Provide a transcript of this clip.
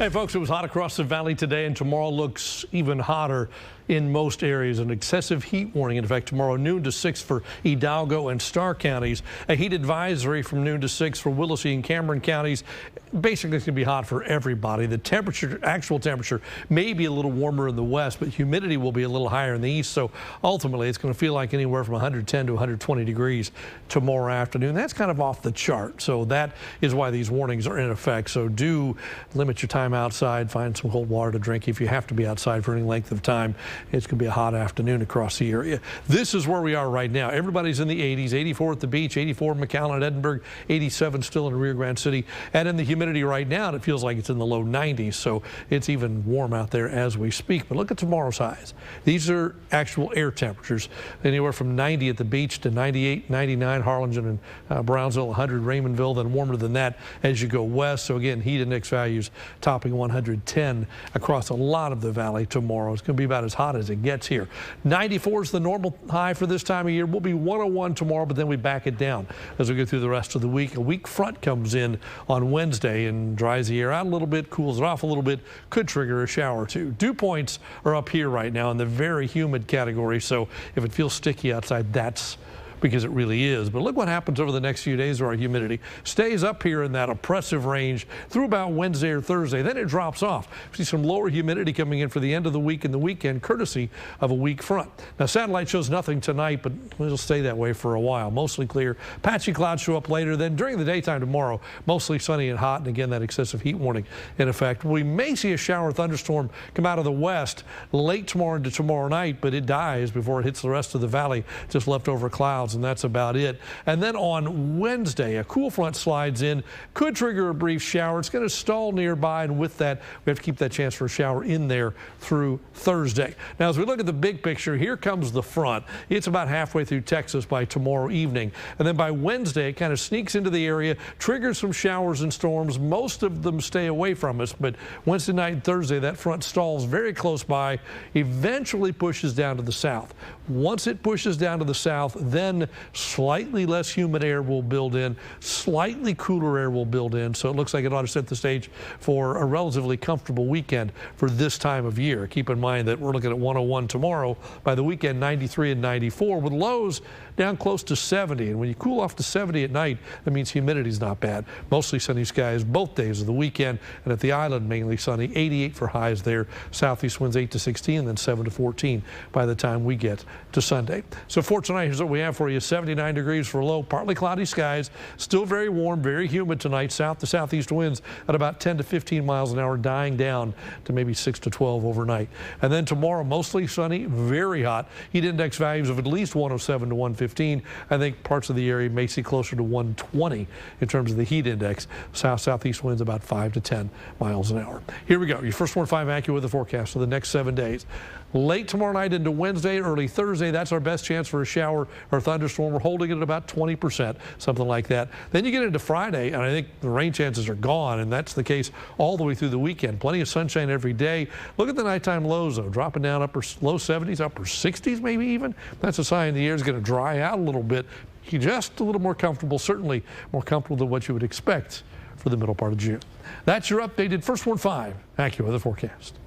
Hey folks, it was hot across the valley today, and tomorrow looks even hotter in most areas. An excessive heat warning in effect tomorrow noon to 6 for Hidalgo and Starr counties. A heat advisory from noon to 6 for Willacy and Cameron counties. Basically, it's going to be hot for everybody. The temperature, actual temperature, may be a little warmer in the west, but humidity will be a little higher in the east. So ultimately, it's going to feel like anywhere from 110 to 120 degrees tomorrow afternoon. That's kind of off the chart. So that is why these warnings are in effect. So do limit your time outside. Find some cold water to drink if you have to be outside for any length of time. It's going to be a hot afternoon across the area. This is where we are right now. Everybody's in the 80s, 84 at the beach, 84 in McAllen and Edinburgh, 87 still in Rio Grande City. And in the humidity right now, it feels like it's in the low 90s. So it's even warm out there as we speak. But look at tomorrow's highs. These are actual air temperatures, anywhere from 90 at the beach to 98, 99 Harlingen and Brownsville, 100 Raymondville, then warmer than that as you go west. So again, heat index values topping 110 across a lot of the valley tomorrow. It's going to be about as hot as it gets here. 94 is the normal high for this time of year. We'll be 101 tomorrow, but then we back it down as we go through the rest of the week. A weak front comes in on Wednesday and dries the air out a little bit, cools it off a little bit, could trigger a shower or two. Dew points are up here right now in the very humid category, so if it feels sticky outside, that's because it really is. But look what happens over the next few days where our humidity stays up here in that oppressive range through about Wednesday or Thursday. Then it drops off. We see some lower humidity coming in for the end of the week and the weekend, courtesy of a weak front. Now, satellite shows nothing tonight, but it'll stay that way for a while. Mostly clear. Patchy clouds show up later. Then during the daytime tomorrow, mostly sunny and hot. And again, that excessive heat warning in effect. We may see a shower or thunderstorm come out of the west late tomorrow into tomorrow night, but it dies before it hits the rest of the valley. Just leftover clouds, and that's about it. And then on Wednesday, a cool front slides in, could trigger a brief shower. It's going to stall nearby, and with that, we have to keep that chance for a shower in there through Thursday. Now, as we look at the big picture, here comes the front. It's about halfway through Texas by tomorrow evening. And then by Wednesday, it kind of sneaks into the area, triggers some showers and storms. Most of them stay away from us, but Wednesday night and Thursday, that front stalls very close by, eventually pushes down to the south. Once it pushes down to the south, then slightly less humid air will build in, slightly cooler air will build in. So it looks like it ought to set the stage for a relatively comfortable weekend for this time of year. Keep in mind that we're looking at 101 tomorrow. By the weekend, 93 and 94 with lows down close to 70. And when you cool off to 70 at night, that means humidity is not bad. Mostly sunny skies both days of the weekend, and at the island mainly sunny. 88 for highs there. Southeast winds 8 to 16 and then 7 to 14 by the time we get to Sunday. So for tonight, here's what we have for you. 79 degrees for low, partly cloudy skies, still very warm, very humid tonight. South to southeast winds at about 10 to 15 miles an hour, dying down to maybe 6 to 12 overnight. And then tomorrow, mostly sunny, very hot. Heat index values of at least 107 to 115. I think parts of the area may see closer to 120 in terms of the heat index. South-southeast winds about 5 to 10 miles an hour. Here we go. Your first 1-5 AccuWeather forecast for the next 7 days. Late tomorrow night into Wednesday, early Thursday, that's our best chance for a shower or thunderstorm. We're holding it at about 20%, something like that. Then you get into Friday, and I think the rain chances are gone, and that's the case all the way through the weekend. Plenty of sunshine every day. Look at the nighttime lows, though, dropping down low 70s, upper 60s maybe even. That's a sign the air is going to dry out a little bit. Just a little more comfortable, certainly more comfortable than what you would expect for the middle part of June. That's your updated first 1-5 AccuWeather forecast.